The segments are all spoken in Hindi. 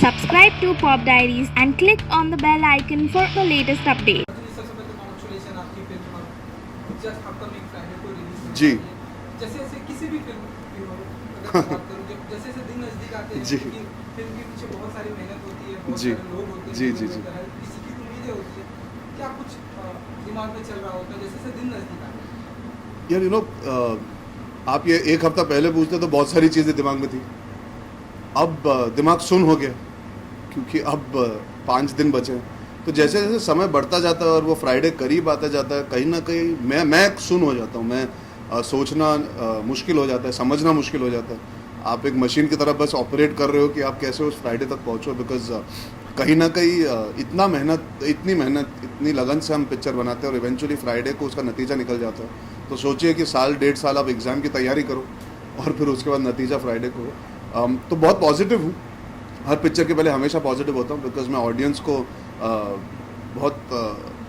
Subscribe to Pop Diaries and click on the bell icon for the latest update. सबसे पहले कॉन्ग्रेचुलेशन आपकी फिल्म जस्ट अपकमिंग फ्राइडे को रिलीज जी। जैसे जैसे किसी भी फिल्म की हो अगर बात करूं जैसे जैसे दिन नजदीक आते हैं जी। कि फिल्म के पीछे बहुत सारी मेहनत होती है बहुत जी। सारे लोग होते हैं जी, जी, जी। किसी की उम्मीदें होती है क्या कुछ दिमाग में चल रहा होता है जैसे जैसे दिन नजदीक आते हैं यार आप ये एक हफ्ता पहले पूछते तो बहुत सारी चीज़ें दिमाग में थी। अब दिमाग सुन हो गया क्योंकि अब 5 दिन बचे हैं। तो जैसे जैसे समय बढ़ता जाता है और वो फ्राइडे करीब आता जाता है, कहीं ना कहीं मैं सुन हो जाता हूँ। मैं सोचना मुश्किल हो जाता है, समझना मुश्किल हो जाता है। आप एक मशीन की तरह बस ऑपरेट कर रहे हो कि आप कैसे उस फ्राइडे तक पहुँचो, बिकॉज कहीं ना कहीं इतनी मेहनत इतनी लगन से हम पिक्चर बनाते हैं और इवेंचुअली फ्राइडे को उसका नतीजा निकल जाता है। तो सोचिए कि साल 1.5 साल आप एग्ज़ाम की तैयारी करो और फिर उसके बाद नतीजा फ्राइडे को। तो बहुत पॉजिटिव हूँ। हर पिक्चर के पहले हमेशा पॉजिटिव होता हूँ बिकॉज मैं ऑडियंस को बहुत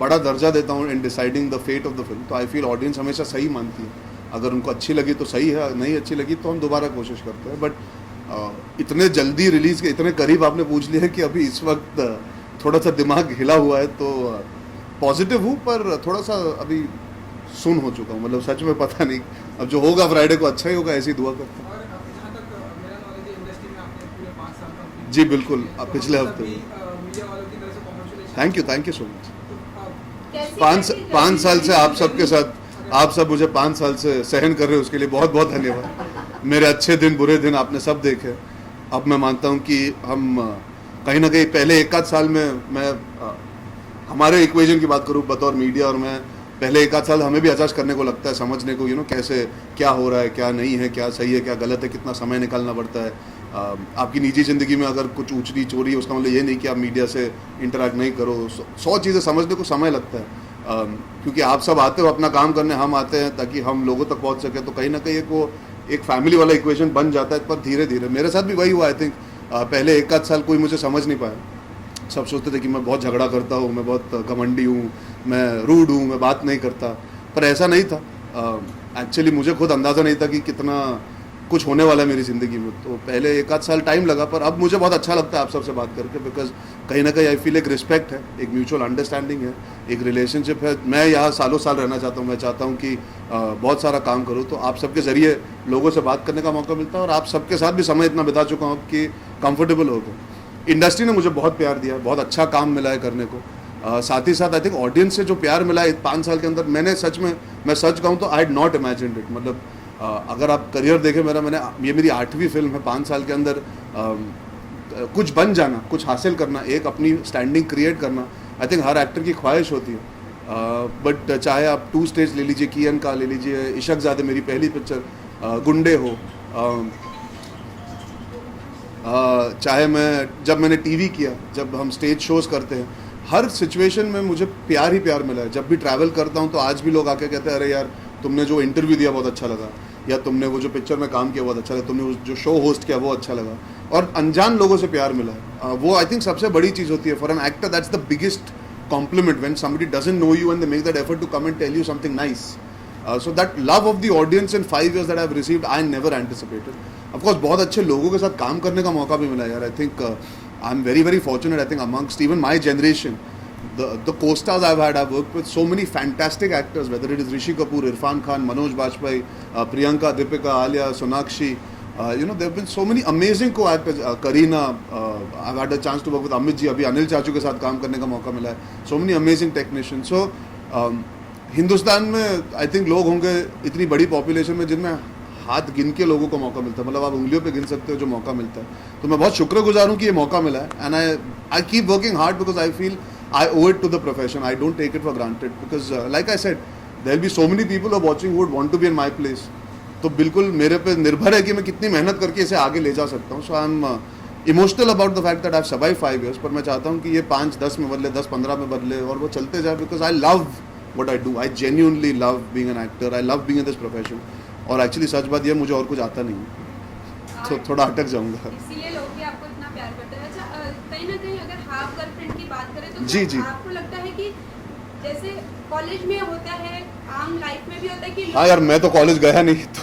बड़ा दर्जा देता हूँ in deciding the fate of the film. तो आई फील ऑडियंस हमेशा सही मानती है। अगर उनको अच्छी लगी तो सही है, नहीं अच्छी लगी तो हम दोबारा कोशिश करते हैं। बट इतने जल्दी रिलीज़ के इतने करीब आपने पूछ लिया कि अभी इस वक्त थोड़ा सा दिमाग हिला हुआ है। तो पॉजिटिव हूँ पर थोड़ा सा अभी सुन हो चुका हूँ। मतलब सच में पता नहीं, अब जो होगा फ्राइडे को अच्छा ही होगा, ऐसी दुआ करता हूँ। और जहाँ तक मेरा नॉलेज है इंडस्ट्री में आपने पूरे 5 साल कंप्लीट जी बिल्कुल, अब पिछले हफ्ते मीडिया वालों की तरफ से congratulation thank you so much. 5 साल से आप सबके साथ, आप सब मुझे 5 साल से सहन कर रहे हो, उसके लिए बहुत बहुत धन्यवाद। मेरे अच्छे दिन बुरे दिन आपने सब देखे। अब मैं मानता हूँ कि हम कहीं ना कहीं पहले 1 आध साल में मैं हमारे इक्वेशन की बात करूँ बतौर मीडिया, और मैं पहले 1 आध साल हमें भी अचाश करने को लगता है, समझने को कैसे क्या हो रहा है, क्या नहीं है, क्या सही है, क्या गलत है, कितना समय निकालना पड़ता है। आपकी निजी ज़िंदगी में अगर कुछ ऊँच नीच हो रही है उसका मतलब ये नहीं कि आप मीडिया से इंटरेक्ट नहीं करो। 100 चीज़ें समझने को समय लगता है। क्योंकि आप सब आते हो अपना काम करने, हम आते हैं ताकि हम लोगों तक पहुंच सके। तो कहीं ना कहीं एक फैमिली वाला इक्वेशन बन जाता है। पर धीरे धीरे मेरे साथ भी वही हुआ। आई थिंक पहले 1 आध साल कोई मुझे समझ नहीं पाया। सब सोचते थे कि मैं बहुत झगड़ा करता हूँ, मैं बहुत घमंडी हूँ, मैं रूड हूँ, मैं बात नहीं करता। पर ऐसा नहीं था। एक्चुअली मुझे खुद अंदाज़ा नहीं था कि कितना कुछ होने वाला है मेरी ज़िंदगी में। तो पहले 1 आध साल टाइम लगा, पर अब मुझे बहुत अच्छा लगता है आप सबसे बात करके। बिकॉज कहीं ना कहीं आई फील एक रिस्पेक्ट है, एक म्यूचुअल अंडरस्टैंडिंग है, एक रिलेशनशिप है। मैं यहाँ सालों साल रहना चाहता हूँ। मैं चाहता हूँ कि बहुत सारा काम करूँ। तो आप सबके ज़रिए लोगों से बात करने का मौका मिलता है और आप सबके साथ भी समय इतना बिता चुका हूँ कि कंफर्टेबल हो गया। इंडस्ट्री ने मुझे बहुत प्यार दिया, बहुत अच्छा काम मिला है करने को। साथ ही साथ आई थिंक ऑडियंस से जो प्यार मिला है 5 साल के अंदर, मैं सच कहूँ तो I had not imagined it. मतलब अगर आप करियर देखें ये मेरी 8वीं फिल्म है। 5 साल के अंदर कुछ बन जाना, कुछ हासिल करना, एक अपनी स्टैंडिंग क्रिएट करना, आई थिंक हर एक्टर की ख्वाहिश होती है। बट चाहे आप 2 स्टेज ले लीजिए, कियन का ले लीजिए, इशक ज़ादे मेरी पहली पिक्चर, गुंडे हो, चाहे जब मैंने टीवी किया, जब हम स्टेज शोज़ करते हैं, हर सिचुएशन में मुझे प्यार ही प्यार मिला है। जब भी ट्रैवल करता हूँ तो आज भी लोग आके कहते हैं अरे यार तुमने जो इंटरव्यू दिया बहुत अच्छा लगा, या तुमने वो जो पिक्चर में काम किया बहुत अच्छा लगा, तुमने जो शो होस्ट किया वो अच्छा लगा। और अनजान लोगों से प्यार मिला है। वो आई थिंक सबसे बड़ी चीज़ होती है for an actor. That's the biggest compliment when somebody doesn't know you and they make that effort to come and tell you something nice. So that love of the audience in 5 years that I have received, I never anticipated. Of course, बहुत अच्छे लोगों के साथ काम करने का मौका भी मिला यार। I think I'm very very fortunate. I think amongst even my generation, the co-stars I've worked with so many fantastic actors. Whether it is Rishi Kapoor, Irfan Khan, Manoj Bajpayee, Priyanka, Deepika, Alia, Sonakshi, there have been so many amazing co-actors. Kareena, I've had a chance to work with Amit ji. अभी अनिल चाचू के साथ काम करने का मौका मिला है. So many amazing technicians. So Hindustan में आई थिंक लोग होंगे इतनी बड़ी पॉपुलेशन में जिनमें हाथ गिन के लोगों को मौका मिलता है। मतलब आप उंगलियों पे गिन सकते हो जो मौका मिलता है। तो मैं बहुत शुक्रगुजार हूँ कि ये मौका मिला है। And I keep working hard because I feel I owe it to the profession. I don't take it for granted because like I said there will be so many people are watching who would want to be in my place. तो बिल्कुल मेरे पे निर्भर है कि मैं कितनी मेहनत करके इसे आगे ले जा सकता हूँ। So I am emotional about the fact that I have survived 5 years। पर मैं चाहता हूँ कि ये 5-10 में बदले, 10-15 में बदले और वो चलते जाए। Because I love what I do. I genuinely love being an actor. I love being in this profession. और एक्चुअली सच बात ये मुझे और कुछ आता नहीं है, तो थोड़ा अटक जाऊंगा। इसीलिए लोग भी आपको इतना प्यार करते हैं। अच्छा, कहीं ना कहीं अगर हाफ गर्लफ्रेंड की बात करें तो जी। आपको लगता है कि जैसे कॉलेज में होता है, आम लाइफ में भी होता है कि हाँ यार, मैं तो कॉलेज गया नहीं तो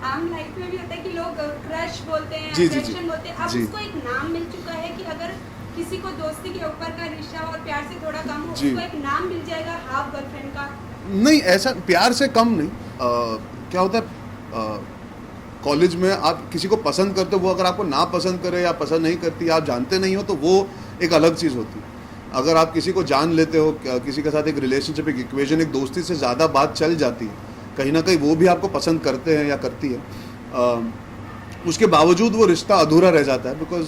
आम लाइफ में भी होता है कि लोग क्रश क्रश बोलते हैं, जी, जी, जी। अट्रैक्शन बोलते हैं, अब जी। उसको एक नाम मिल चुका है कि अगर किसी को दोस्ती के ऊपर का रिश्ता और प्यार से थोड़ा कम हो, जी। उसको एक नाम मिल जाएगा हाफ गर्लफ्रेंड का। नहीं, ऐसा प्यार से कम नहीं। क्या होता है, कॉलेज में आप किसी को पसंद करते हो, वो अगर आपको ना पसंद करे या पसंद नहीं करती, आप जानते नहीं हो, तो वो एक अलग चीज़ होती है। अगर आप किसी को जान लेते हो, किसी के साथ एक रिलेशनशिप, एक इक्वेशन, एक दोस्ती से ज़्यादा बात चल जाती है, कहीं ना कहीं वो भी आपको पसंद करते हैं या करती है, उसके बावजूद वो रिश्ता अधूरा रह जाता है, बिकॉज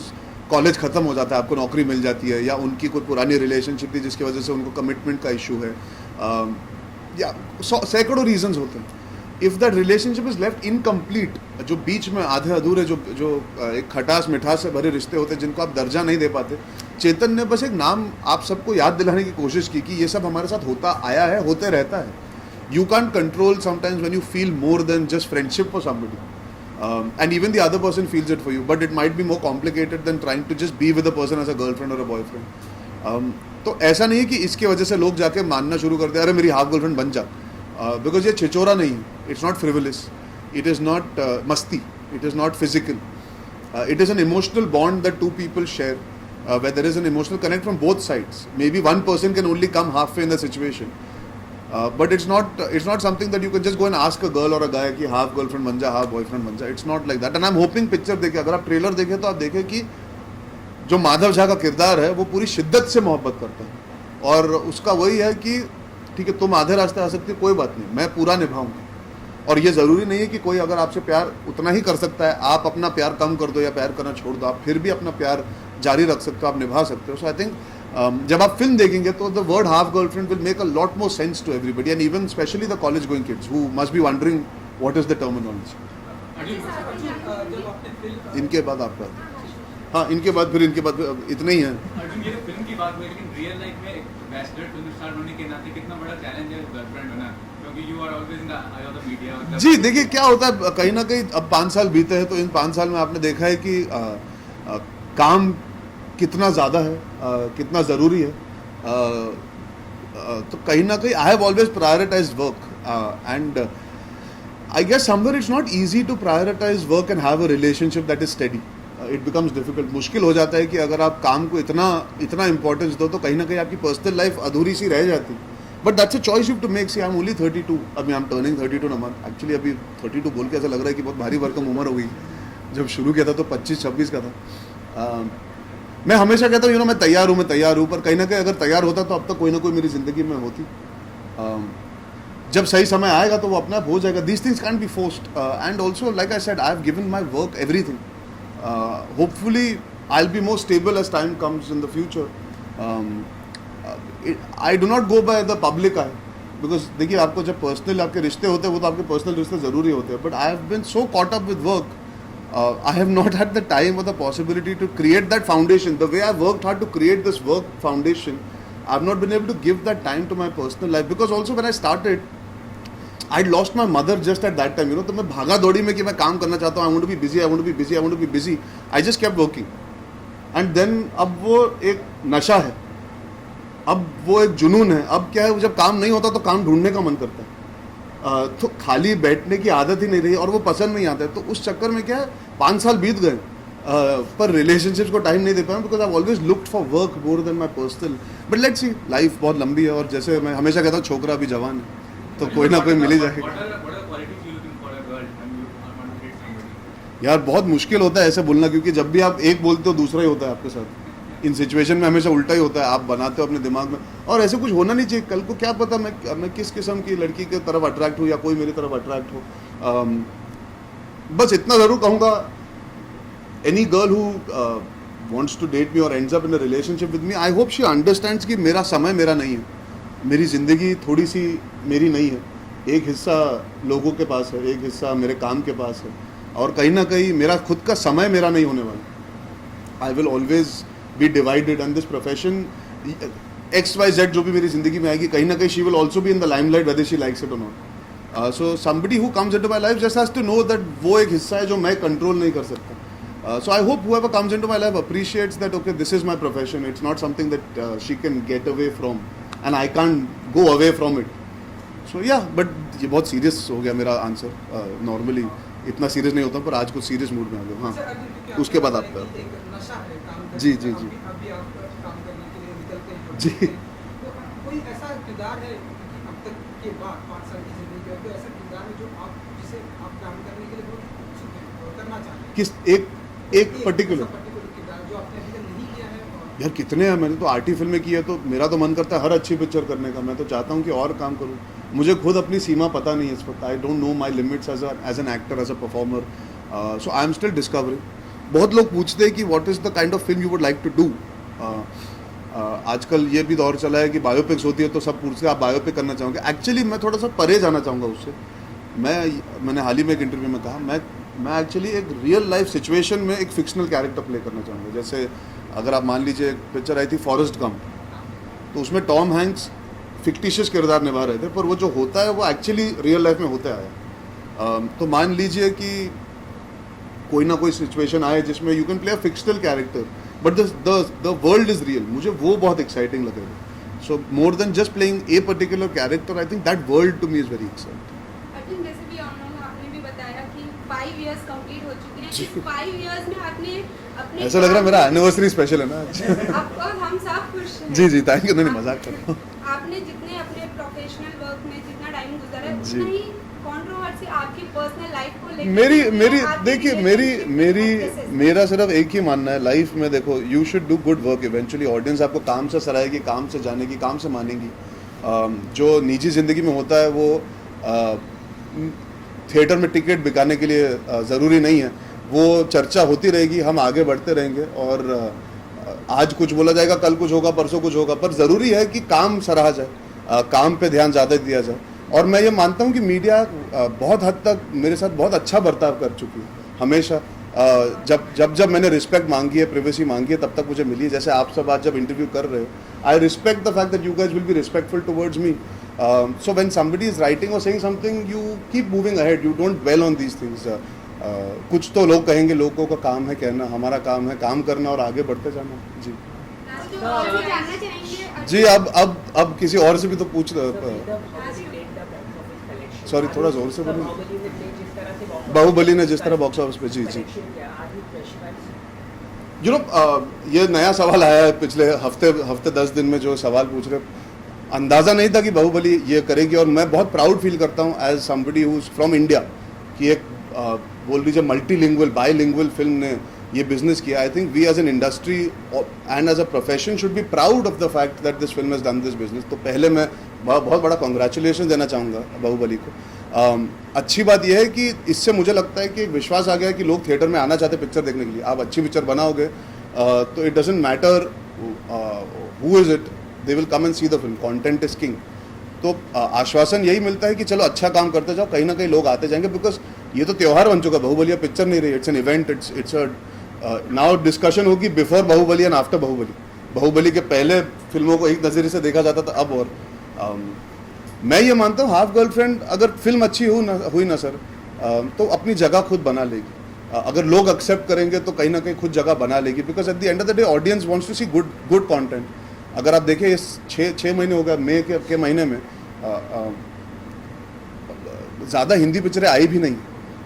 कॉलेज ख़त्म हो जाता है, आपको नौकरी मिल जाती है, या उनकी कोई पुरानी रिलेशनशिप थी जिसकी वजह से उनको कमिटमेंट का इशू है, या सैकड़ों रीजंस होते हैं। If that relationship is left incomplete, जो बीच में आधे अधूरे जो एक खटास मिठास से भरे रिश्ते होते हैं जिनको आप दर्जा नहीं दे पाते, चेतन ने बस एक नाम आप सबको याद दिलाने की कोशिश की कि ये सब हमारे साथ होता आया है, होते रहता है। You can't control sometimes when you feel more than just friendship for somebody, and even the other person feels it for you, but it might be more complicated than trying to just be with a person as a girlfriend or a boyfriend. तो ऐसा नहीं है कि इसकी वजह से लोग जाके मानना शुरू करते हैं अरे मेरी हाफ गर्लफ्रेंड बन जा, बिकॉज ये छिचोरा नहीं है, it's not frivolous, it is not मस्ती, it is not physical, it is an emotional bond that two people share, where there is an emotional connect from both sides. Maybe one person can only come halfway in the situation. But it's not something that you can just go and ask a girl or a guy कि हाफ गर्लफ्रेंड बन जा, हाफ बॉयफ्रेंड बन जा. It's not like that. And I'm hoping picture देखें, अगर आप ट्रेलर देखें तो आप देखें कि जो माधव झा का किरदार है वो पूरी शिद्दत से मोहब्बत करता है, और उसका वही है कि ठीक है तुम आधे रास्ते आ सकती हो, कोई बात नहीं, मैं पूरा निभाऊंगा. और ये ज़रूरी नहीं है कि कोई अगर आपसे प्यार उतना ही कर सकता है, आप अपना प्यार कम कर दो या प्यार करना छोड़ दो, आप फिर भी अपना प्यार जारी रख सकते हो, आप निभा सकते हो. सो आई थिंक जब आप फिल्म देखेंगे तो the word half girlfriend will make a lot more sense to everybody, and even specially the college going kids who must be wondering what is the terminology. जब आपने फिल्म इनके बाद आपका, हाँ इनके बाद फिर इतने ही हैं. अर्जुन, ये तो फिल्म की बात हुई, लेकिन रियल लाइफ में बैचलर फिल्म स्टार होने के नाते कितना बड़ा चैलेंज है गर्लफ्रेंड बना, क्योंकि you are always in the eye of the media. जी देखिए क्या होता है, कहीं ना कहीं अब 5 साल बीते हैं, तो इन 5 साल में आपने देखा है कि काम कितना ज़्यादा है, कितना ज़रूरी है. तो कहीं ना कहीं I have always prioritize work, and I guess somewhere it's not easy to prioritize work and have a relationship that is steady. It becomes difficult. मुश्किल हो जाता है कि अगर आप काम को इतना इंपॉर्टेंस दो तो कहीं ना कहीं आपकी पर्सनल लाइफ अधूरी सी रह जाती है. But that's a choice you to make. See I am only 32, अभी I am turning 32 number. Actually अभी 32 बोल के ऐसा लग रहा है कि बहुत भारी भरकम उम्र हो गई. जब शुरू किया था तो 25-26 का था. मैं हमेशा कहता हूँ मैं तैयार हूँ, पर कहीं ना कहीं अगर तैयार होता तो अब तक कोई ना कोई मेरी ज़िंदगी में होती. जब सही समय आएगा तो वो अपने आप हो जाएगा. These things can be forced, and also like I said I have given my work everything. Hopefully I will be more stable as time comes in the future. I do not go by the public eye, because देखिए आपको जब पर्सनल आपके रिश्ते होते हैं वो तो आपके पर्सनल रिश्ते ज़रूरी होते हैं, but I have been so caught up with work. I have not had the time or the possibility to create that foundation. The way I worked hard to create this work foundation, I have not been able to give that time to my personal life. Because also when I started, I had lost my mother just at that time. तो मैं भागा दौड़ी में कि मैं काम करना चाहता हूँ. I want to be busy, I want to be busy, I want to be busy. I just kept working. And then अब वो एक नशा है, अब वो एक जुनून है. अब क्या है, जब काम नहीं होता तो काम ढूंढने का मन करता है. तो खाली बैठने की आदत ही नहीं रही और वो पसंद नहीं आता है. तो उस चक्कर में क्या है 5 साल बीत गए, पर रिलेशनशिप्स को टाइम नहीं दे पाया, because I always looked for work more than my personal. But let's see, life बहुत लंबी है, और जैसे मैं हमेशा कहता हूँ छोकरा अभी जवान है, तो कोई ना कोई मिल ही जाएगा. यार बहुत मुश्किल होता है ऐसे बोलना, क्योंकि जब भी आप एक बोलते हो दूसरा ही होता है आपके साथ. इन सिचुएशन में हमेशा उल्टा ही होता है, आप बनाते हो अपने दिमाग में, और ऐसे कुछ होना नहीं चाहिए. कल को क्या पता मैं किस किस्म की लड़की की तरफ अट्रैक्ट हूँ या कोई मेरी तरफ अट्रैक्ट हो. बस इतना ज़रूर कहूँगा, any girl who wants to date me or ends up in a relationship with me, I hope she understands कि मेरा समय मेरा नहीं है, मेरी ज़िंदगी थोड़ी सी मेरी नहीं है. एक हिस्सा लोगों के पास है, एक हिस्सा मेरे काम के पास है, और कहीं ना कहीं मेरा खुद का समय मेरा नहीं होने वाला. I will always be divided, and this profession XYZ जो भी मेरी ज़िंदगी में आएगी, कहीं ना कहीं she will also be in the limelight whether she likes it or not. So somebody who comes into my life just has to know that वो एक हिस्सा है जो मैं कंट्रोल नहीं कर सकता. So I hope whoever comes into my life appreciates that, okay, this is my profession. It's not something that she can get away from, and I can't go away from it. So yeah, but ये बहुत serious हो गया मेरा आंसर. Normally इतना सीरियस नहीं होता हूँ, पर आज कुछ सीरियस मूड में आ गया। सर, हाँ, अभी क्योंकि उसके बाद आपको आपका। पता है कि एक नशा है काम करने जी, का, जी, जी। अभी आप काम करने के लिए निकलते हैं जी। तो कोई ऐसा किरदार है कि अब तक के बाद 5 साल की जिंदगी में कोई ऐसा किरदार है जो आप जिसे आप काम करने के लिए बहुत उत्सुक हैं और करना चाहते हैं? किस एक पर्टिकुलर किरदार जो आपने अभी तक नहीं किया है और यार कितने हैं, मैंने तो आर्टी फिल्में की है, तो मेरा तो मन करता है हर अच्छी पिक्चर करने का। मैं तो चाहता हूँ कि और काम करूँ। मुझे खुद अपनी सीमा पता नहीं है इस वक्त। I don't know my limits as an actor, as a performer, so I am still discovering. बहुत लोग पूछते हैं कि what is the kind of film you would like to do. आजकल ये भी दौर चला है कि बायोपिक्स होती है तो सब पूछते हैं आप बायोपिक करना चाहोगे। एक्चुअली मैं थोड़ा सा परे जाना चाहूँगा उससे। मैंने हाल ही में एक इंटरव्यू में कहा मैं एक्चुअली एक रियल लाइफ सिचुएशन में एक फिक्शनल कैरेक्टर प्ले करना चाहूँगा। जैसे अगर आप मान लीजिए एक पिक्चर आई थी फॉरेस्ट गंप, तो उसमें टॉम हैंक्स फिक्टिशियस किरदार निभा रहे थे, पर वो जो होता है वो एक्चुअली रियल लाइफ में होता आया। तो मान लीजिए कि कोई ना कोई सिचुएशन आए जिसमें you can play a fictional character but the world is real, मुझे वो बहुत एक्साइटिंग लगेगा। So more than just playing a particular character, I think that world to me is very exciting. Arjun, जैसे भी आपने भी बताया कि 5 इयर्स कंप्लीट हो चुके हैं। इस 5 इयर्स में आपने अपने ऐसा लग रहा है मेरा एनिवर्सरी स्पेशल है ना आज। आपको हम सब खुश हैं। जी जी, थैंक यू। नहीं मजाक कर रहा हूँ। आपने जितने अपने प्रोफेशनल वर्क में जितना टाइम गुजारा है जी। उतना ही कंट्रोवर्सी आपकी पर्सनल लाइफ को लेकर मेरी आपकी देखिए relationship में मेरा सिर्फ एक ही मानना है लाइफ में। देखो, you should do good work. Eventually audience आपको काम से सराहेगी, काम से जानेगी, काम से मानेगी। जो निजी ज़िंदगी में होता है वो थिएटर में टिकट बिकाने के लिए ज़रूरी नहीं है। वो चर्चा होती रहेगी, हम आगे बढ़ते रहेंगे और आज कुछ बोला जाएगा, कल कुछ होगा, परसों कुछ होगा, पर ज़रूरी है कि काम सराहा जाए, काम पे ध्यान ज़्यादा दिया जाए। और मैं ये मानता हूँ कि मीडिया बहुत हद तक मेरे साथ बहुत अच्छा बर्ताव कर चुकी है हमेशा। जब मैंने रिस्पेक्ट मांगी है, प्रिवेसी मांगी है, तब तक मुझे मिली है। जैसे आप सब आज जब इंटरव्यू कर रहे हो, I respect the fact that you guys will be respectful towards me. So when somebody is writing or saying something, you keep moving ahead, you don't dwell on these things। कुछ तो लोग कहेंगे, लोगों का काम है कहना, हमारा काम है काम करना और आगे बढ़ते जाना। जी तो और भी जानना चाहेंगे जी। अब किसी और से भी तो पूछ सॉरी, थोड़ा जोर से बोलिए। बाहुबली ने जिस तरह बॉक्स ऑफिस पे, जी जी, यू नो ये नया सवाल आया है पिछले हफ्ते 10 दिन में जो सवाल पूछ रहे, अंदाज़ा नहीं था कि बाहुबली ये करेगी। और मैं बहुत प्राउड फील करता हूँ as somebody who is from India कि एक बोल लीजिए मल्टीलिंगुअल बाईलिंगुअल फिल्म ने ये बिजनेस किया। I think we as an industry and as a profession should be proud of the fact that this film has done this business. तो पहले मैं बहुत बड़ा कॉन्ग्रेचुलेशन देना चाहूँगा बाहुबली को। अच्छी बात यह है कि इससे मुझे लगता है कि विश्वास आ गया है कि लोग थिएटर में आना चाहते पिक्चर देखने के लिए। आप अच्छी पिक्चर बनाओगे तो it doesn't matter who is it, they will come and C the film. Content is king. तो आश्वासन यही मिलता है कि चलो अच्छा काम करते जाओ, कहीं ना कहीं लोग आते जाएंगे। बिकॉज ये तो त्यौहार बन चुका है, बाहुबली पिक्चर नहीं रही, it's an event. It's now discussion होगी before Baahubali and after Baahubali. Baahubali के पहले फिल्मों को एक नज़रिए से देखा जाता था, अब और मैं ये मानता हूँ हाफ गर्लफ्रेंड अगर फिल्म अच्छी हुई ना सर, तो अपनी जगह खुद बना लेगी। अगर लोग एक्सेप्ट करेंगे तो कहीं ना कहीं खुद जगह बना लेगी। Because at the end of the day audience wants to see good content. अगर आप देखें इस 6 महीने हो गए, मई के महीने में ज़्यादा हिंदी पिक्चरें आई भी नहीं,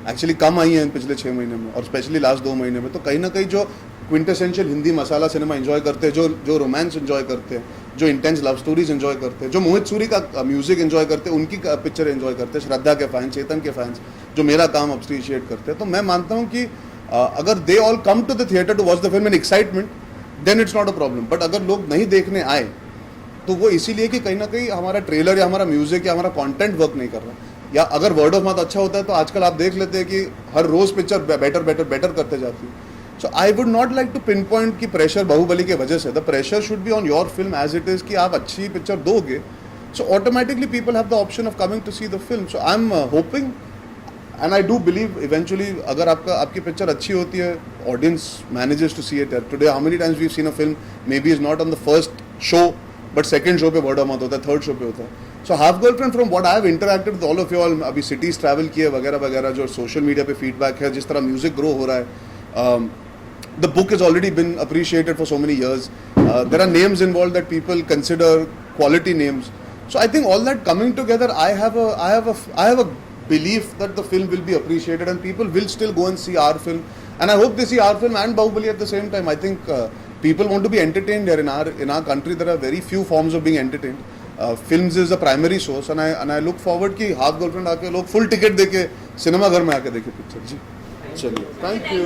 एक्चुअली कम आई हैं पिछले 6 महीने में, और स्पेशली लास्ट 2 महीने में। तो कहीं ना कहीं जो क्विंटेसेंशियल हिंदी मसाला सिनेमा एंजॉय करते हैं, जो रोमांस एंजॉय करते हैं, जो इंटेंस लव स्टोरीज एंजॉय करते हैं, जो मोहित सूरी का म्यूजिक एंजॉय करते हैं, उनकी पिक्चर एंजॉय करते हैं, श्रद्धा के फैंस, चेतन के फैंस जो मेरा काम अप्रिशिएट करते हैं। तो मैं मानता हूँ कि अगर they all come to the theatre to watch the film in excitement, then it's not a problem. But अगर लोग नहीं देखने आए तो वो इसीलिए कि कहीं ना कहीं हमारा ट्रेलर या हमारा म्यूजिक या हमारा कंटेंट वर्क नहीं कर रहा, या अगर वर्ड ऑफ माउथ अच्छा होता है तो आजकल आप देख लेते हैं कि हर रोज पिक्चर बेटर करते जाती है। So I would not like to pinpoint की प्रेशर बाहुबली की वजह से। The pressure should be on your film as it is कि आप अच्छी पिक्चर दोगे, so automatically people have the option of coming to see the film. So I am hoping and I do believe eventually अगर आपकी पिक्चर अच्छी होती है, audience manages to see it. Today how many times we have seen a film may be is not on the first show but second show पे वर्ड ऑफ माउथ होता है, थर्ड शो पे होता है। So half girlfriend from what I have interacted with all of you all, अभी सिटीज ट्रैवल किए वगैरह वगैरह, जो सोशल मीडिया पे फीडबैक है, जिस तरह म्यूजिक ग्रो हो रहा है, the book has already been appreciated for so many years. There are names involved that people consider quality names. So I think all that coming together, I have a belief that the film will be appreciated and people will still go and see our film. And I hope they see our film and Bahubali at the same time. I think people want to be entertained here. In our country, there are very few forms of being entertained. Films is the primary source, and I look forward कि हाफ गर्लफ्रेंड आके लोग फुल टिकट देके सिनेमा घर में आके देखे पिक्चर. जी चलिए, थैंक यू.